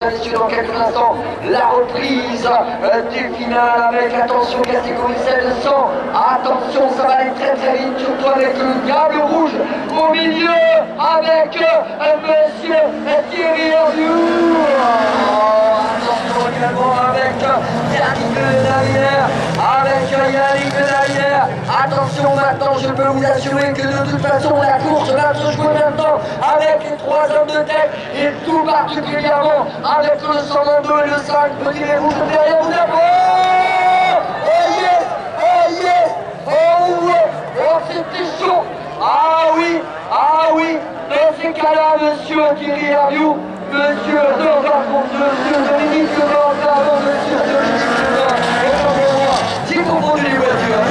Dans quelques instants, la reprise du final avec, attention, catégorie 700. Attention, ça va aller très très vite, surtout avec le diable rouge au milieu, avec monsieur Thierry Hervieux. Attention également avec Yannick Benalière, Attention maintenant, je peux vous assurer que de toute façon la course va se jouer maintenant avec les 3 hommes de tête et tout particulièrement avec le 122 et le 5 petit les rouges derrière vous d'abord. Oh yes, oh yes, oh ouais, oh c'était chaud. Ah oui, dans ces cas-là, monsieur Thierry Hervieux, monsieur Dominique Leblanc, pardon, monsieur Dominique Leblanc, j'ai confondu les voitures,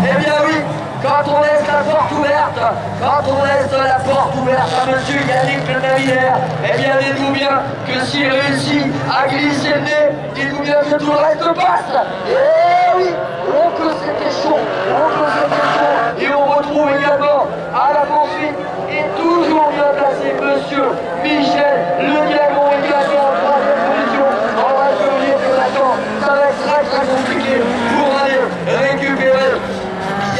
eh bien oui, quand on laisse la porte ouverte, à monsieur Yannick Benalière, eh bien dites-vous bien que s'il réussit à glisser le nez, dites-vous bien que tout le reste passe. Eh oui, oh que c'était chaud, et on retrouve également à la poursuite, et toujours bien placé, monsieur Michel Le Diagon, également en 3e position. On va se dire que maintenant, ça va être très très compliqué pour aller récupérer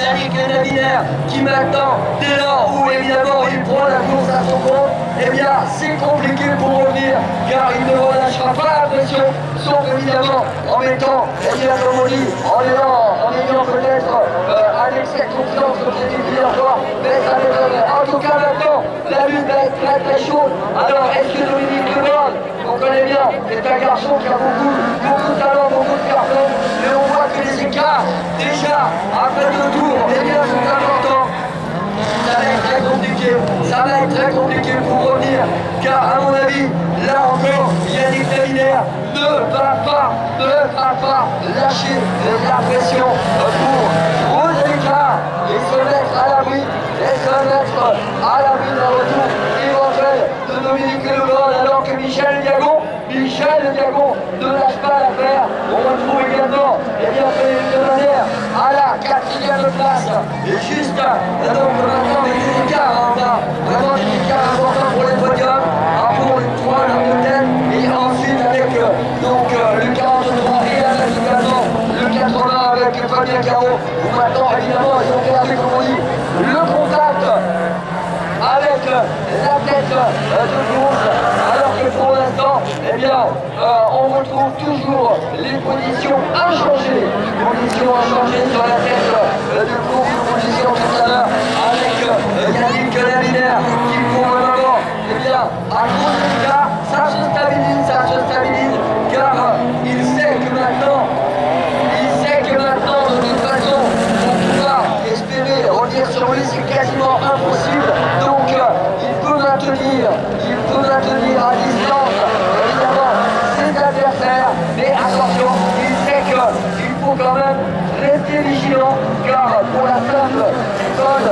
Yannick Benalière, qui maintenant, dès lors où évidemment il prend la course à son compte, eh bien c'est compliqué pour revenir, car il ne relâchera pas la pression, sauf évidemment en mettant, eh bien comme on dit, en ayant peut-être un excès de confiance, comme j'ai dit plusieurs fois, mais ça m'étonnerait. En tout cas maintenant, la lutte va être très très chaude. Alors est-ce que Dominique Leblanc, on connaît bien, est un garçon qui a beaucoup de talent, beaucoup de carton, mais on voit que les écarts, déjà, après 2 tours, eh bien sont importants. Ça va être très compliqué pour revenir, car à mon avis, là encore, Yannick Benalière ne va pas lâcher la pression pour oser l'écart et se mettre à l'abri, d'un retour éventuel de Dominique Leblanc, alors que Michel Diagon ne lâche pas l'affaire. On retrouve également, eh bien, Frédéric Benalière à la 4e place, et juste, donc maintenant avec des écarts, on a vraiment des écarts importants pour les podiums, pour les 3 hommes de tête, et ensuite avec donc le 43 et également le 80 avec Fabien Caro, où maintenant évidemment ils ont gardé, comme on dit, le contact avec la tête de course, alors que pour l'instant, eh bien, on retrouve toujours les positions inchangées. Sur la tête de course, position tout à l'heure, avec Yannick Benalière, qui pour le moment, eh bien, à cause de l'écart, ça se stabilise, car il sait que maintenant, de toute façon, pour pouvoir espérer revenir sur lui, c'est quasiment impossible. Donc, il peut maintenir à distance, évidemment, ses adversaires. Mais attention, il sait qu'il faut quand même rester vigilant, car pour la simple bonne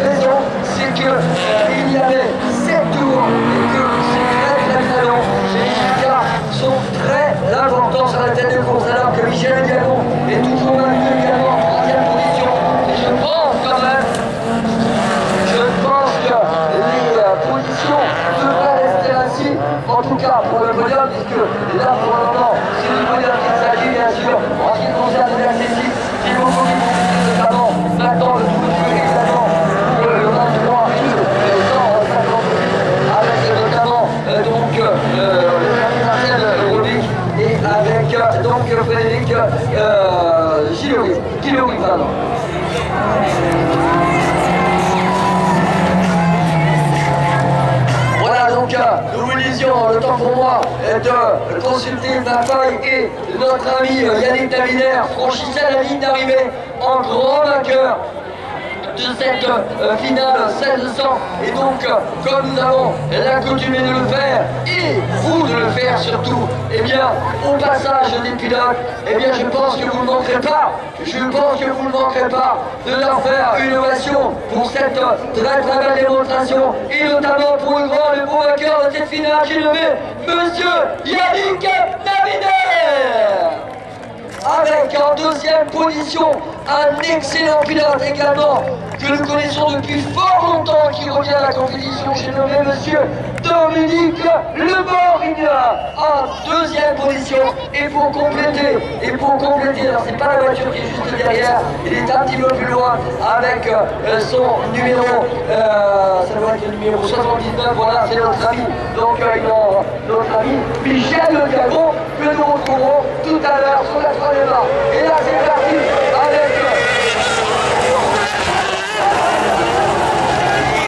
raison, c'est qu'il y avait 7 tours et que c'est très long. Les écarts sont très importants sur la tête de course, alors que Michel Diagon est toujours maintenu également en 3e position. Et je pense que les positions devraient rester ainsi, en tout cas pour le podium, puisque là pour le moment, c'est du podium qu'il s'agit, bien sûr, en ce qui concerne les accessibles, il faut beaucoup notamment maintenant le trou de feu, évidemment, pour le 23 et le 150, avec notamment donc le Marcel Robic et avec donc Frédéric Guillory, pardon. Voilà, donc nous vous disions, le temps pour moi de consulter ma feuille, et notre ami Yannick Benalière franchissait la ligne d'arrivée en grand vainqueur de cette finale 1600, et donc comme nous avons l'accoutumé de le faire, et vous de le faire surtout, eh bien au passage des pilotes, eh bien je pense que vous ne manquerez pas, de leur faire une ovation pour cette très très belle démonstration, et notamment pour le grand et beau vainqueur de cette finale, j'ai nommé monsieur Yannick Benalière, avec en 2e position un excellent pilote également que nous connaissons depuis fort longtemps, qui revient à la compétition, j'ai nommé monsieur Dominique Le Borgne en deuxième position. Et pour compléter, alors c'est pas la voiture qui est juste derrière, il est un petit peu plus loin avec son numéro, ça doit être le numéro 79, voilà, c'est notre ami, donc notre ami Michel Calvon, que nous retrouverons tout à l'heure sur la 3e